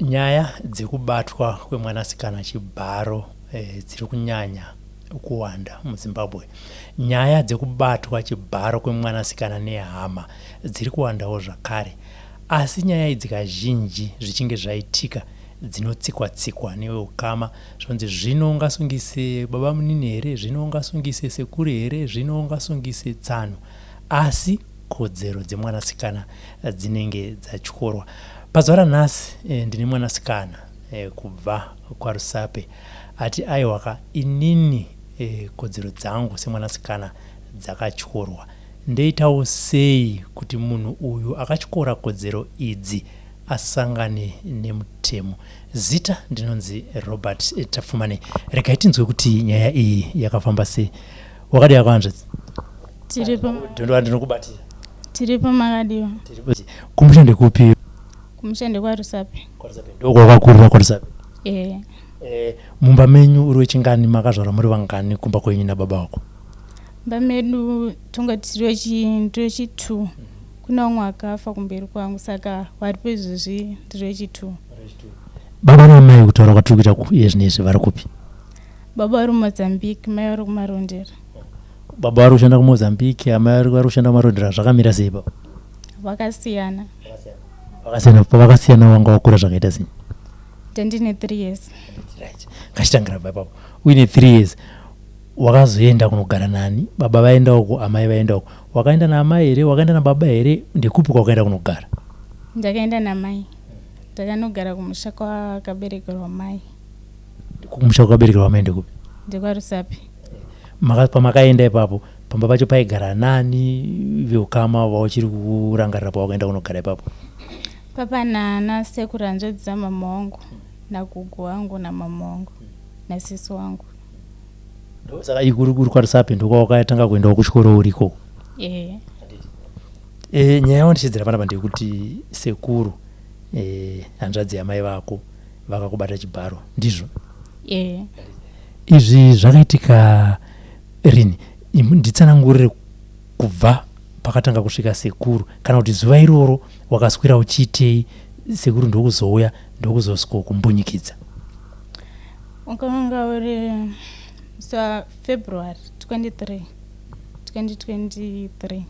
Nyaya dzekubatwa kwemwanasikana Chibharo dziri kunyanya kuwanda muZimbabwe. Nyaya dzekubatwa Chibharo kwemwanasikana nehama dziri kuwandawo zvakare. Asi nyaya idzi kazhinji zvichinge zvaitika dzinotsikwa-tsikwa neveukama zvonzi zvino ungasungise baba munini here, zvino ungasungise sekuru here, zvino ungasungise tsano. Asi kodzero dzemwanasikana dzinenge dzatyorwa. Pazuva ranhasi ndine mwanasikana kubva kwaRusape ati aiwaka inini kodzero dzangu semwanasikana dzakatyorwa. Ndeitawo sei kuti munhu uyu akatyora kodzero idzi asangane nemutemo. Zita ndinonzi Robert Tafumane. Regai tinzwe kuti nyaya iyi yakafamba sei. Wakadi yako Hanzvadzi? Tiripo. Ndinokubatira. Tiripo makadiwa. Kumushande kupi? Kumushande kwaRusape. Ndiko kwakakurira kwaRusape. Mumba menyu uri wechingani makazvarwa muri vangani kumba kwenyu nababa wako? Mumba medu tonga tiri wechi2. Kuna umwe akafa kumberi kwangu saka waripo izvozvi tiri wechi2. Baba namai kutaura kwatiri kuita izvi vari kupi? Baba vari kuMozambique, mai vari kumarondera. Baba vari kushanda kuMozambique, amai vari kushanda kumarondera. Zvakamira sei baba? Vakasiyana. Pavakasiyana wanga wakura zvakaita sei? Ndine 3 years. Right. Kashitangira baba. Uine 3 years. Wakazoenda kunogara nani? Baba vaenda uko, amai vaenda uko. Wakaenda na amai here, wakaenda na baba here, ndikupi kwakaenda kunogara? Ndakaenda namai. Ndakanogara kumusha kwakaberekerwa mai. Kumusha kwakaberekerwa mai ndikupi? NdekwaRusape. Pamakaenda ipapo, pamba pacho paigara nani veukama vauchiri kurangarira pawakaenda kunogara ipapo? Papa naNaSekuru Hanzvadzi dzamama wangu, nagugu wangu namama wangu, nasisi wangu. Saka ikuri kwaRusape ndiko wakatanga kuendawo kuchikoro uriko? Nyaya yawandichidzira panapa ndekuti sekuru hanzvadzi yamai vako vakakubata Chibharo, ndizvo? Izvi zvakaitika rini? Nditsanangurire kubva pakatanga kusvika sekuru, kana kuti zuva iroro wakaswira uchiitei sekuru ndokuzouya ndokuzosvika kumbunyikidza? Wakanga uri February 23, 2023.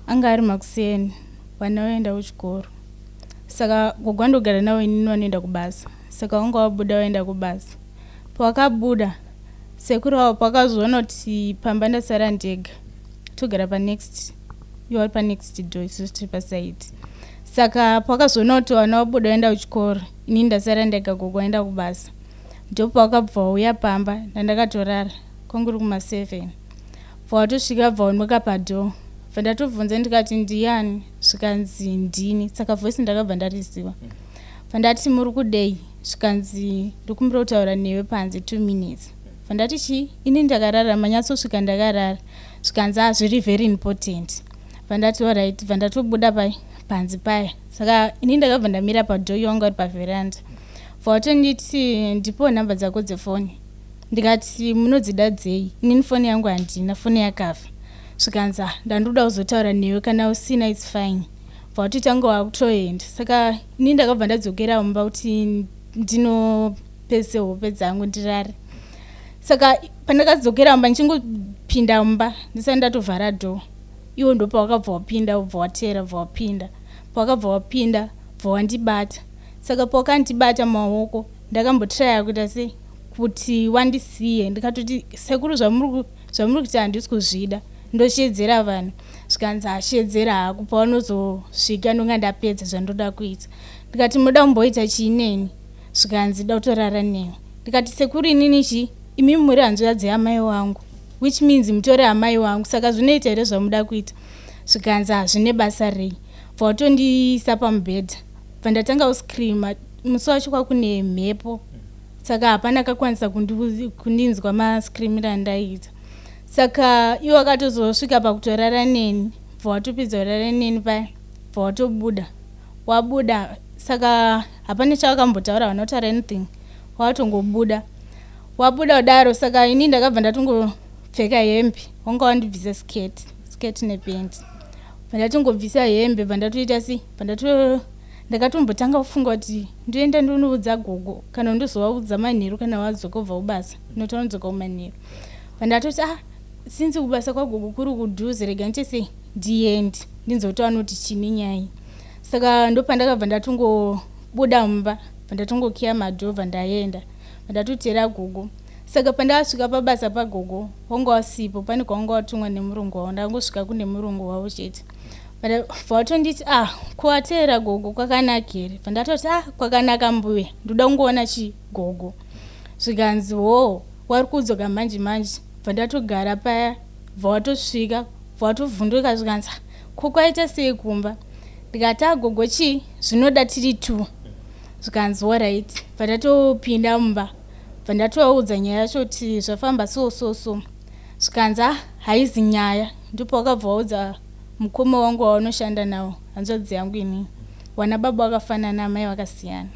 Anga ari makuseni vana vaenda kuchikoro. Saka kugwandogara nawo inini vanoenda kubasa. Saka wanga wabuda waenda kubasa. Pawakabuda sekuru wavo pakazoona kuti pamba ndasara ndega. Togara panext door isusu tiri pasaiti. Saka pakazoona kuti vana vabuda vaenda kuchikoro, inini ndasara ndega gogo waenda kubasa. Ndipo wakabva wauya pamba ndandakatorara kwanguri kuma7. Pawatosvika bvaoneka padhoo. Vandatobvunza ndikati ndiani, zvikanzi ndini. Saka voice ndakabva ndariziva. Vandati muri kudei, zvikanzi ndikumbira kutaura newe panze 2 minutes. Vandati chi, ini ndakarara manyatsosvika ndakarara. Zvikanzi zviri very important. Vandati alright, vandatobuda panze paya. Saka ini ndakabva ndamira padhoo yonga uri paveranda.Vatonditi ndipo nhamba dzako dzefoni. Ndikati munodzida dzei? Inini foni yangu handina, foni yakafa. Zvikanzi ndandoda kuzotaura newe kana usina it's fine. Vatotanga wakutoenda. Saka ini ndakabva ndadzokera mumba kuti ndinopese hope dzangu ndirare. Saka pandakadzokera mumba ndichingopinda mumba ndisati ndatovhara dhoo. Iwo ndo pawakabva wapinda ubva watera ubva wapinda. Pawakabva wapinda ubva wandibata. Saka pawakandibata maoko ndakambotraya kuita sei kuti wandisiye. Ndikatoti sekuru zvamuri kuti handisi kuzvida ndoshedzera vanhu. Zvikanzi ashedzera hako pawanozosvika ndonga ndapedza zvandoda kuita. Ndikati munoda kumboita chiineni? Zvikanzi da kutorara newe. Ndikati sekuru inini chi, imi muri hanzvadzi yamai wangu, which means mutori amai wangu, saka zvinoita here zvamuda kuita? Zvikanzi zvine basa rei. Vatondiisa pamubhedha. Vandatanga uscreama, musi wacho kwakune mhepo. Saka hapana akakwanisa kundinzwa mascreamira andaita. Saka iwo akatozosvika pakutorara neni. Vatopedza kurara neni paya. Vatobuda. Wabuda. Saka hapana chavakambotaura vanotaura anything. Watongobuda. Wabuda kudaro. Saka ini ndakabva ndatongopfeka hembe. Wanga wandibvisa sketi nependi. Vandatongobvisa hembe vandatoita sei? ndakatombotanga kufunga kuti ndoenda ndonoudza gogo kana ndozovaudza manheru kana wadzoka ubva kubasa ndinotonodzoka kumanheru. Pandatoti sinzi kubasa kwagogo kuri kudhuze rega nditese ndiende ndinzoti anoti chini nyaya. Saka ndopandakabva ndatongobuda mumba pandatongokiya madhova ndaenda pandatotera gogo. Saka pandasvika pabasa pagogo wanga wasipo pane kwanga watumwa nemurungu wavo ndangosvika kune murungu wavo chete. Vatonditi kuwatera gogo kwakanaka here. Pandatoti kwakanaka mbuya ndoda kungoona chigogo. Zvikanzi wari kudzoka manje manje. Pandatogara paya vawatosvika vatovhunduka zvikanzi kwakwaita sei kumba. Ndikati gogo zvinoda tiri 2. Zvikanzi alright. Pandatopinda mumba pandatovaudza nyaya yacho kuti zvafamba so. Zvikanzi haizi nyaya. Ndipo wakabva waudza mukoma wangu waunoshanda nawo hanzvadzi yangu ini wana baba wakafanana amai vakasiyana.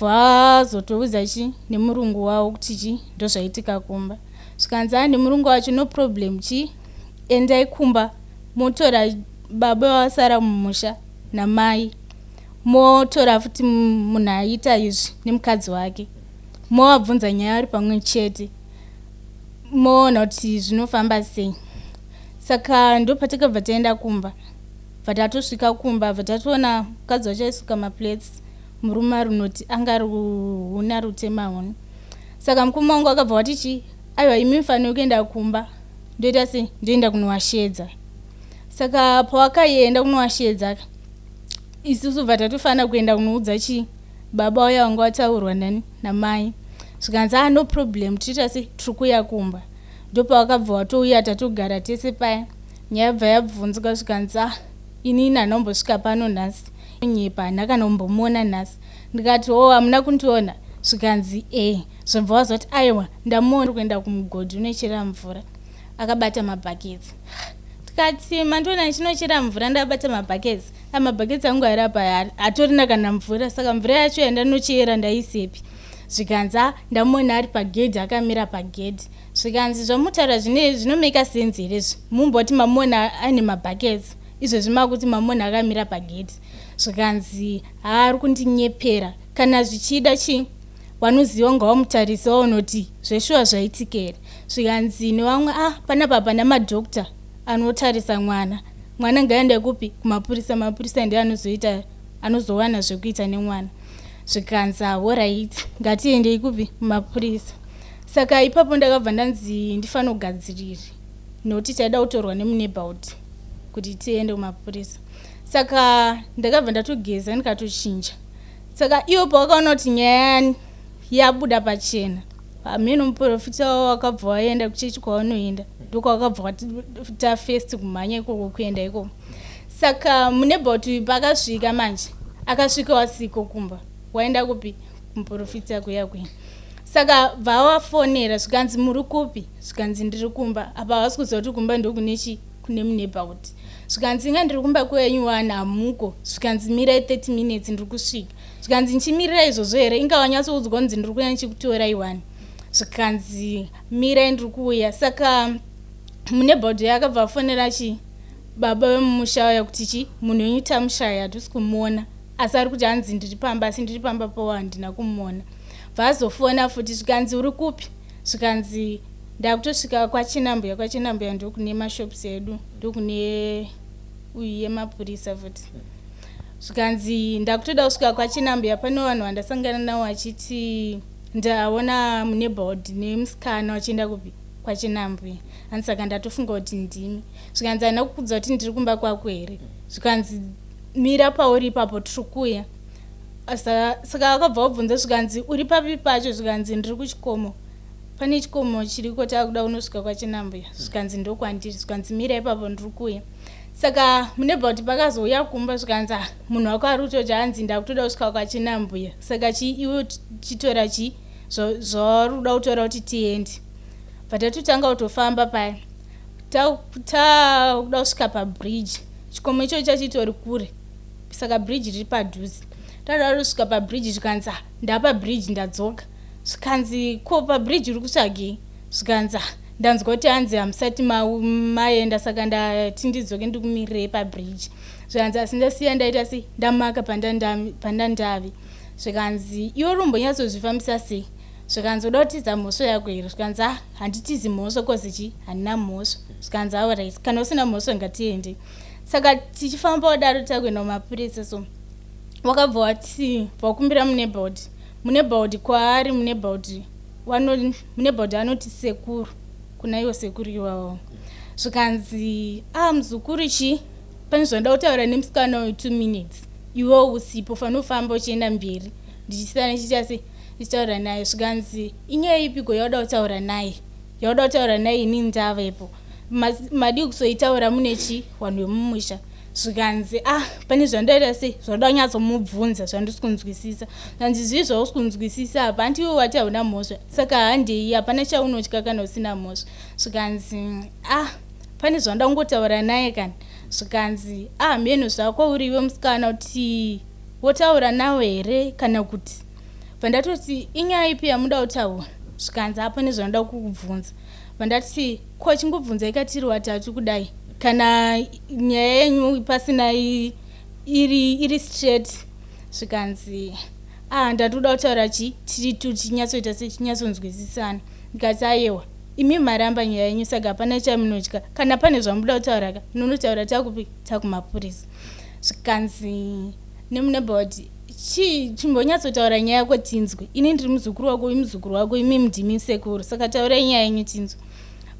Vazotoudza nemurungu wavo kuti ndozvaitika kumba. Zvikanzi nemurungu wacho no problem endai kumba motora baba wasara mumusha namai motora futi munhu aita izvi nemukadzi wake movabvunza nyaya ari pamwe chete moona kuti zvinofamba sei. Saka ndopatakabva taenda kumba. Vatatosvika kumba vatatoona mukadzi wacho aisuka maplates murume runoti anga ruhuna rutema huni. Saka mukoma wangu akabva wati aiwa imi mufanira kuenda kumba ndoita sei ndoenda kunowashedza. Saka pawakaenda kunowashedza isusu vatatofanira kuenda kunoudza baba waya wanga wataurwa namai. Zvikanzi no problem tiita sei tiri kuya kumba. Ndopawakabva watouya tatogara tese paya nyaya bva yabvunzika zvikanzi ini ndanombosvika pano nhasi nyepa handakanombomona nhasi. Ndikati hamuna kundiona. Zvikanzi zvobva wazoti aiwa ndamuona kuenda kumugodhi unochera mvura akabata mabhaketsi. Tikati mandiona ndichinochera mvura ndabata mabhaketsi. Mabhaketsi angu ari apa hatorina kana mvura. Saka mvura yacho yandanochera ndaisepi. Zvikanzi ndamuona ari pagedhi akamira pagedhi. Zvikanzi zvamutaura zvinomeka sense here izvi mumboti mamuona ane mabhaketsi izvezvi makuti mamuona akamira pagedhi. Zvikanzi ari kundinyepera kana zvichida wanoziva ngawamutarisa waunoti zveshuwa zvaitika here. Zvikanzi nevamwe panapa pana madhokta anotarisa mwana ngaende kupi kumapurisa. Mapurisa ndiye anozowana zvekuita nemwana. Zvikanzi alright ngatiendei kupi kumapurisa. Saka ipapo ndakabva ndanzi ndifanira kugadzirira nokuti taida kutorwa nemuneighborhood kuti tiende kumapurisa. Saka ndakabva ndatogeza ndikatochinja. Saka iwo pawakaona kuti nyaya yabuda pachena hameno muprofita wavo wakabva waenda kuchechi kwaunoenda ndokwakabva tafirst kumhanya ikoko kuenda ikoko. Saka muneighborhood pakasvika manje akasvika wasiko kumba waenda kupi kumuprofita kuya kuenda. Saka vawafonera zvikanzi muri kupi. Zvikanzi ndiri kumba. Apa havasi kuziva kuti kumba ndokune muneighborhood. Zvikanzi inga ndiri kumba kwenyu hamuko. Zvikanzi mirai 30 minutes ndiri kusvika. Zvikanzi nchimirira izvozvo here inga wanyatsoudzwa kunzi ndiri kuuya ndichikutorai 1. Zvikanzi mirai ndiri kuuya. Saka muneighborhood yakabva afonera baba wemumusha waya kuti munhu wenyu tamushaya hatisi kumuona asi ari kuti hanzi ndiri pamba asi ndiri pamba pawo handina kumuona. Vazofona futi zvikanzi uri kupi. Zvikanzi ndakutosvika kwachinambuya. Kwachinambuya ndokune mashops edu ndokune uyu yemapurisa futi. Zvikanzi ndakutoda kusvika kwachinambuya pane vanhu vandasangana navo vachiti ndaona muneighborhood nemusikana wachienda kupi kwachinambuya. Hanzi saka ndatofunga kuti ndimi. Zvikanzi handina kukudza kuti ndiri kumba kwako here. Zvikanzi mira pauri ipapo tiri kuya. Saka akabva wabvunza zvikanzi uri papi pacho. Zvikanzi ndiri kuchikomo. Pane chikomo chiriko takuda unosvika kwachinambuya. Zvikanzi ndokwandiri. Zvikanzi mira ipapo ndiri kuya. Saka muneighborhood pakazouya kumba zvikanzi munhu wako ari kutoti hanzi ndakutoda kusvika kwachinambuya. Saka iwe chitora zvaruda kutora kuti tiende. Patatotanga kutofamba paya takuda kusvika pabridge. Chikomo icho chachitori kure. Saka bridge riri padhuze. Tadaro kusvika pabridge zvikanzi ndapa bridge ndadzoka. Zvikanzi ko pabridge uri kutsvagei. Zvikanzi ndanzwa kuti hanzi hamusati maenda saka ndati ndidzoke ndikumirire pabridge zvikanzi asi ndasiya ndaita sei ndamaka pandandavi zvikanzi iwo rumbonyatsozvifambisa sei zvikanzi uda kutiza mhosvo yako here zvikanzi handitizi mhosvo kozichi handina mhosvo zvikanzi alright kana usina mhosvo ngatiende saka tichifamba wadaro takuenda kumapurisa so wakabva wati vakumbira muneighborhood kwaari muneighborhood anoti sekuru kuna iwo sekuru iwawo zvikanzi muzukuru chi pane zvanoda kutaura nemusikana we2 minutes iwo usipo fanofamba uchienda mberi ndichisana nechichase ndichitaura naye zvikanzi inyaya ipiko yauda kutaura naye ini ndavapo madi kusoitaura mune chi vanhu vemumusha zvikanzi pane zvandaita sei zvauda kunyatsomubvunza zvandisi kunzwisisa zvanzi zvii zvausi kunzwisisa apa handiwe wati hauna mhosva saka handei hapana chaunotya kana usina mhosva zvikanzi pane zvauda kungotaura naye kana zvikanzi mheno zvako uriwe musikana kuti wotaura nawo here kana kuti vandatoti inyaya ipi yamuda kutaura zvikanzi pane zvanoda kukubvunza vandati ko chingobvunza ikatiri watatu kudai kana nyaya yenyu pasina iri straight zvikanzi ndatoda kutaura chi tiri tichinyatsoita sechinyatsonzwisisana ndikati ayewa imi maramba nyaya yenyu saka hapana chamunotya kana pane zvamuda kutaura nonotaura takupi takumapurisa zvikanzi nemuneighborhood chimbonyatsotaura nyaya yako tinzwe ini ndiri muzukuru wako imi ndimi sekuru saka taurai nyaya yenyu tinzwe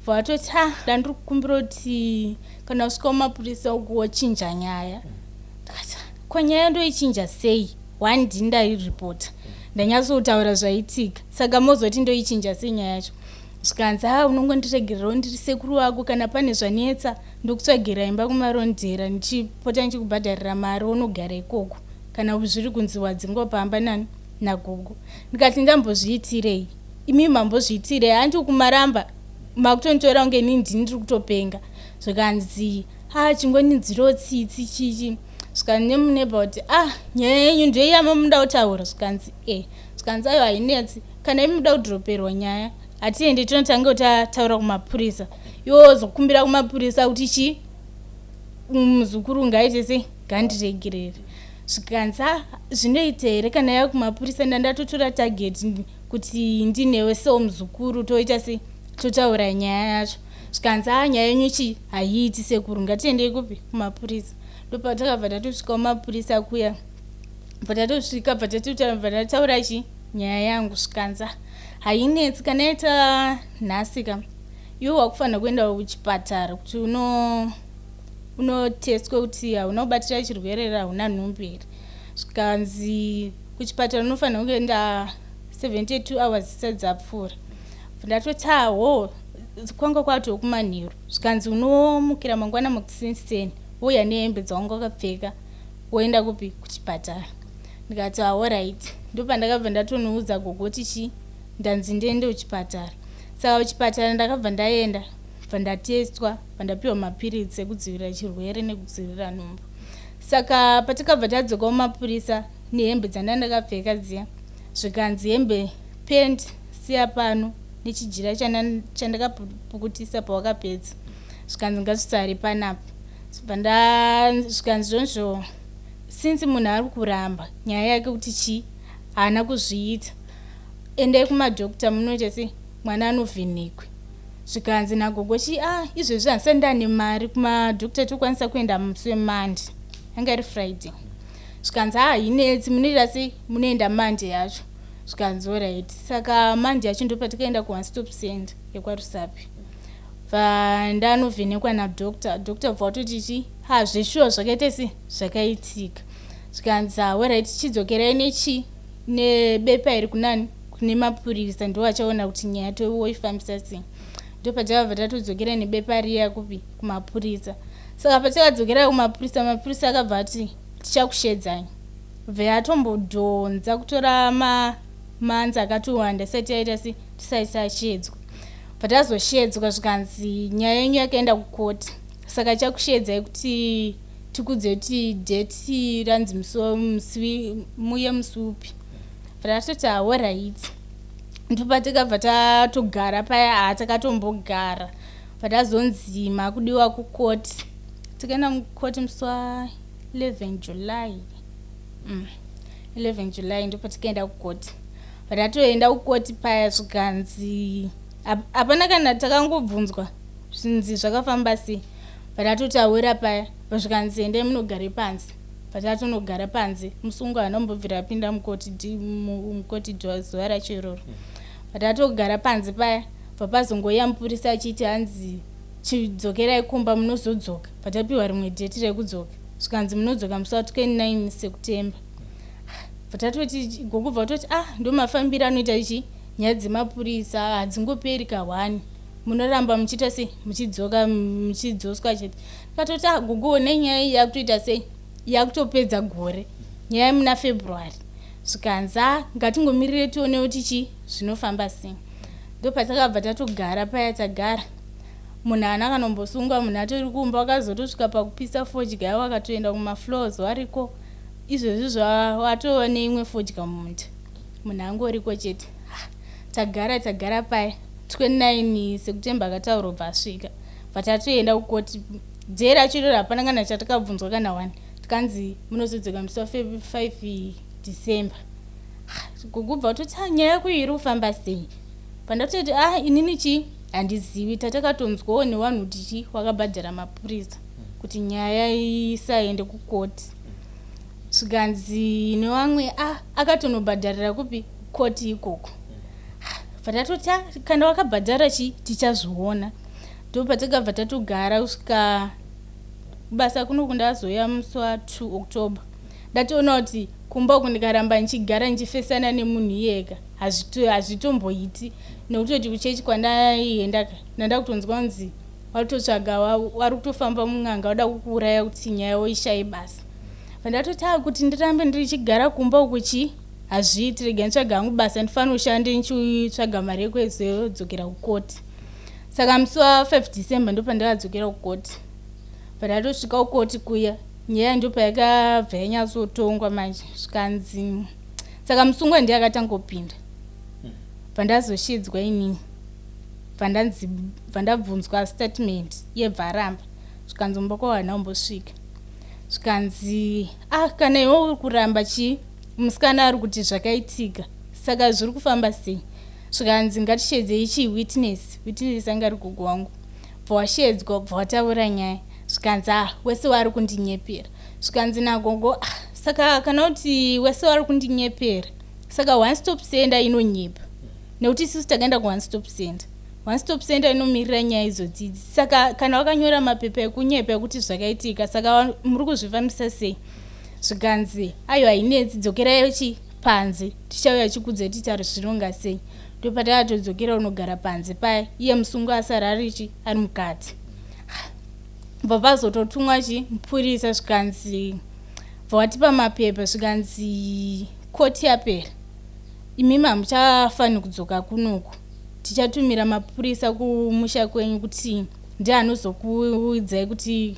vatoti ndandiri kukumbira kuti kana usvika kumapurisa ukuwochinja nyaya ndakati ko nyaya ndoichinja sei ndini ndairipota ndanyatsotaura zvaitika saka mozoti ndoichinja sei nyaya yacho zvikanzi unongondiregererawo ndiri sekuru wako kana pane zvanetsa ndokutsvagira imba kumarondera ndichipota ndichikubhadharira mari unogara ikoko kana zviri kunzi wadzingopamba nagogo ndikati ndambozviitirei imi mambozviitirei handi kumaramba makutonditora kunge ini ndini ndiri kutopenga zvikanzi chingoninzirawo tsitsi chichi zvikanzi nemuneighborhood nyaya yenyu ndoiyama muda kutaura zvikanzi zvikanzi ayo hainetsi kana imi muda kudhiroperwa nyaya hatiende tinotanga kutaura kumapurisa iwo zokumbira kumapurisa kuti chi muzukuru ngaite sei ngandiregerere zvikanzi zvinoita here kana yava kumapurisa ndandatotora target kuti ndinewe sewo muzukuru toita sei totaura nyaya yacho zvikanzi nyaya yenyu chi haiiti sekuru ngatiendei kupi kumapurisa ndopatakabva tatosvika kumapurisa kuya patatosvika patataura chi nyaya yangu zvikanzi hainetsi kana yaita nhasika iwe wakufanira kuenda kuchipatara kuti unotestwe kuti hauna kubatira chirwere hauna nhumbu here zvikanzi kuchipatara unofanira kuenda 72 hours zisati dzapfuura ndatoti kwanga kwatokumanheru zvikanzi unomukira mangwana makusini uya nehembe dzaunga wakapfeka woenda kupi kuchipatara ndikati alright ndopandakabva ndatonoudza gogoti chi ndanzi ndiende kuchipatara saka kuchipatara ndakabva ndaenda bva ndatestwa bva ndapiwa mapiritsi ekudzivirira chirwere nekudzivirira nhumbu saka patakabva tadzoka kumapurisa nehembe dzandandakapfeka dziya zvikanzi hembe pendi siya pano nechijira chandakapukutisa pawakapedza zvikanzi ngazvisare panapa zvikanzi zvonzvo since munhu ari kuramba nyaya yake kuti chi haana kuzviita endai kumadhokta munoita sei mwana anovhenekwe zvikanzi nagogo chi izvezvi handisati ndane mari kumadhokta tokwanisa kuenda musi wemande anga iri friday zvikanzi hainetsi munoita sei munoenda mande yacho zvikanzi alright saka mande yacho ndopatikaenda kuone stop center yekwarusape bva ndanovhenekwa nadhokta bva watoti chi zveshuwa zvakaita sei zvakaitika zvikanzi alright chidzokerai nechi nebepa iri kunani kune mapurisa ndo vachaona kuti nyaya toifambisa sei ndopatakabva tatodzokera nebepa riya kupi kumapurisa saka patakadzokera kumapurisa mapurisa akabva ati tichakushedzai bva yatombodhonza kutora manzi akatowanda sati yaita sei tisasashedzwa patazoshedzwa zvikanzi nyaya yenyu yakaenda kukoti saka chakushedzai kuti tikudze kuti deti ranzi muye musi upi patatoti alright ndopatakabva tatogara paya takatombogara patazonzi makudiwa kukoti tikaenda mukoti musi wa 11 July 11 July ndopatikaenda kukoti patatoenda kukoti paya zvikanzi hapana kana takangobvunzwa zvinzi zvakafamba sei patatotawira paya zvikanzi endai munogare panze patatonogara panze musungu anombobvira apinda mukoti zuva rachiroro patatogara panze paya papazongoya mupurisa achiti hanzi chidzokerai kumba munozodzoka patapiwa rimwe dheti rekudzoka zvikanzi munodzoka musi wa 29 September patatoti gokubva toti ndomafambiro anoita ichi nyaya dzemapurisa hadzingoperi kahwani munoramba muchiita sei muchidzoswa chete tikatoti gogo nenyaya iyi yakutoita sei yakutopedza gore nyaya muna February zvikanzi ngatingomirire tione kuti chi zvinofamba sei ndopatakabva tatogara paya tagara munhu ana kanombosungwa munhu atori kumba wakazotosvika pakupisa fodya wakatoenda kumafloors wariko izvozvi zvawatova neimwe fodya mumunda munhu angoriko chete tagara paya 29 September akataura ubva asvika patatoenda kukoti dhee rachiro hapana kana chatakabvunzwa kana 1 tikanzi munozodzoka musi wa 5 December kugubva toti nyaya yako iri kufamba sei pandatoti inini chi handizivi tatakatonzwawo nevanhu kuti chi wakabhadhara mapurisa kuti nyaya isaende kukoti zvikanzi nevamwe akatonobhadharira kupi koti ikoko patatoti kana wakabhadhara chi tichazviona ndopatakabva tatogara kusvika basa kuno kundazoya musi wa 2 October ndatoona kuti kumba uku ndikaramba ndichigara ndichifesana nemunhu iyega hazvitomboiti nokutoti kuchechi kwandaienda ndanda kutonzwa kunzi watotsvaga wari kutofamba mun'anga wada kukuuraya kuti nyaya ishaye basa pandatoti kuti ndirambe ndichigara kumba uku chi hazviiti rega nditsvaga hangu basa ndifanira kushande ndichitsvaga mari yekuzodzokera kukoti saka musi wa 5 December ndopandakadzokera kukoti pandatosvika kukoti kuya nyaya ndopa yakabva yanyatsotongwa manje zvikanzi saka musungwa ndiye akatangopinda pandazoshidzwa inini pandabvunzwa statement yebvaramba zvikanzi mumboko wana umbosvika zvikanzi kana iwe uri kuramba chi musikana ari kuti zvakaitika saka zviri kufamba sei zvikanzi ngatishedzei ichi witness anga ari gogo wangu bva washedzwa bva wataura nyaya zvikanzi wese wari kundinyepera zvikanzi nagogo saka kana kuti wese wari kundinyepera saka one stop center inonyepa nekuti isusu takaenda ku one stop center inomirira nyaya izodzidzi saka kana wakanyora mapepa ekunyepa ekuti zvakaitika saka muri kuzvifambisa sei zvikanzi aiwa hainetsi dzokerai chi panze tichauya chikudze titari zvinonga sei ndopatakatodzokera unogara panze paya iye musungu asara arichi ari mukati bva pazototumwa chi mupurisa zvikanzi bva watipa mapepa zvikanzi koti yapera imimi hamuchafanira kudzoka kunoku tichatumira mapurisa kumusha kwenyu kuti ndiye anozokuudzai kuti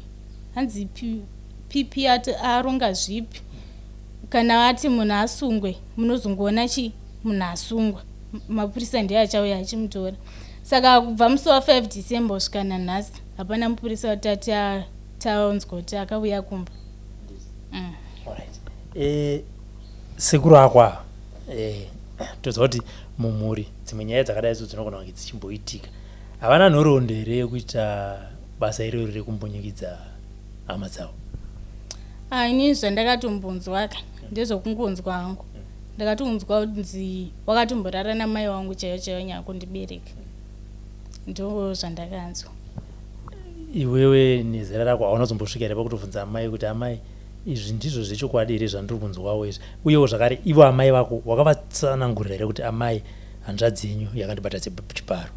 hanzi pipi aronga zvipi kana ati munhu asungwe munozongoona chi munhu asungwa mapurisa ndiye achauya achimutora saka kubva musi wa 5 December kusvika nanhasi hapana mupurisa watati taunzwa kuti akauya kumba. Sekuru akwa toziva kuti mumhuri dzimwe nyaya dzakadai idzo dzinogona kunge dzichimboitika havana nhoroondo here yekuita basa iroro rekumbonyikidza hama dzavo? Ini zvandakatombonzwa ndezvokungonzwa hangu ndakatonzwa kunzi wakatomborara namai wangu chaiyo nyaya kundibereka ndo zvandakanzwa. Iwewe nezera rako haunozombosvika here pakutobvunza amai kuti amai izvi ndizvo zvechokwadi here zvandiri kunzwawo izvi uyewo zvakare ivo amai vako wakavatsanangurira here kuti amai hanzvadzi yenyu yakandibata Chibharo?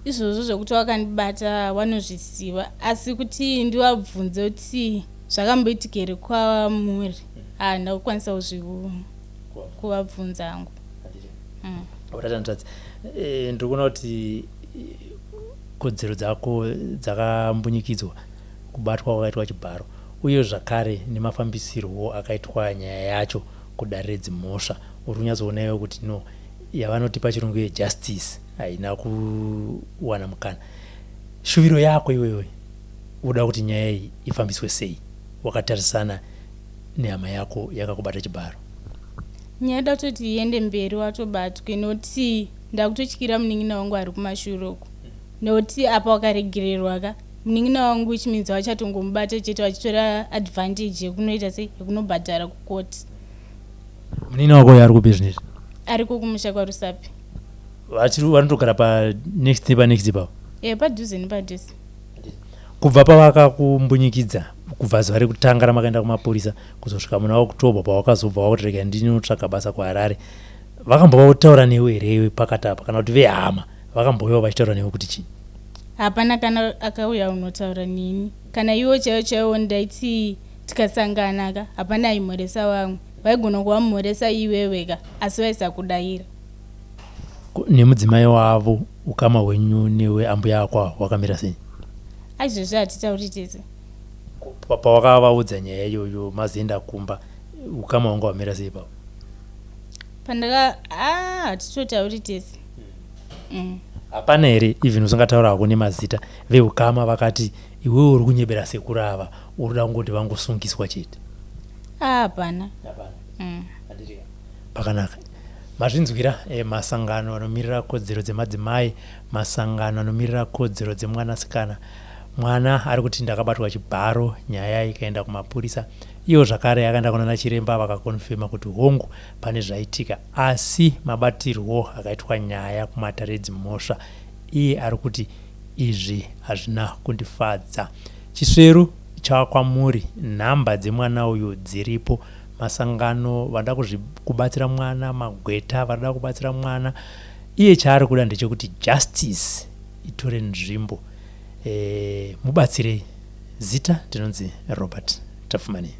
Izvozvo zvokuti wakandibata vanozviziva asi kuti ndivabvunze kuti zvakamboitika here kwamuri ndakukwanisa kuvabvunza hangu. Utata hanzvadzi, ndiri kuona kuti kodzero dzako dzakambunyikidzwa kubatwa kwakaitwa Chibharo uye zvakare nemafambisirwo akaitwa nyaya yacho kudare dzimhosva uri kunyatsoonaiwo kuti no yavanoti pachirungu yejustice haina kuwana mukana. Shuviro yako iwewe uda kuti nyaya iyi ifambiswe sei wakatarisana nehama yako yakakubata Chibharo? Nyaya datoti iende mberi watobatwe noti ndakutotyira munin'ina wangu ari kumashure uku noti apa wakaregererwa ka munin'ina wangu which means wachatongomubata chete wachitora advantage yekunoita sei yekunobhadhara kukoti. Munin'ina wako ari kupi zvinezvi? Ariko kumusha kwa Rusape. Vanotogara pa next pavo? Padhuze nepadhuze. Kubva pavakakumbunyikidza kubva zuva rekutanga ramakaenda kumapurisa kuzosvika muna October pawakazobva wakutireka ndinotsvaga basa kuHarare, vakambotaura newe here pakati apa kana kuti vehama vakambouya vachitaura newe kuti chii? Hapana kana akauya unotaura nini. Kana iwo chaiwo ndaiti tikasangana ka hapana aimhoresa vamwe, vaigona kuvamhoresa iwewe ka asi vaisakudayira. Nemudzimai wavo ukama hwenyu newe ambuya ako wakamira sei? Aizvozvo hatitauri tese. Pawakavaudza nyaya iyoyo mazoenda kumba ukama wanga wamira sei pavo? Hatitotauri tese. Hapana here even usingataura hako nemazita veukama vakati iwewe uri kunyebera sekuru ava urida kungoti vangosungiswa chete? Hapana. Pakanaka. Mazvinzwira masangano anomirira kodzero dzemadzimai, masangano anomirira kodzero dzemwanasikana, mwana ari kuti ndakabatwa Chibharo, nyaya ikaenda kumapurisa. Iyo zvakare yakaenda kunana chiremba vakakonfirma kuti hongu pane zvaitika, asi mabatirwo akaitwa nyaya kumatare dzimhosva, iye ari kuti izvi hazvina kundifadza. Chisveru chakwamuri, nhamba dzemwana uyu dziripo, masangano vada kubatsira mwana, magweta vada kubatsira mwana. Iye chaari kuda ndechekuti justice itore nzvimbo. Mubatsirei. Zita ndinonzi Robert Tafumani.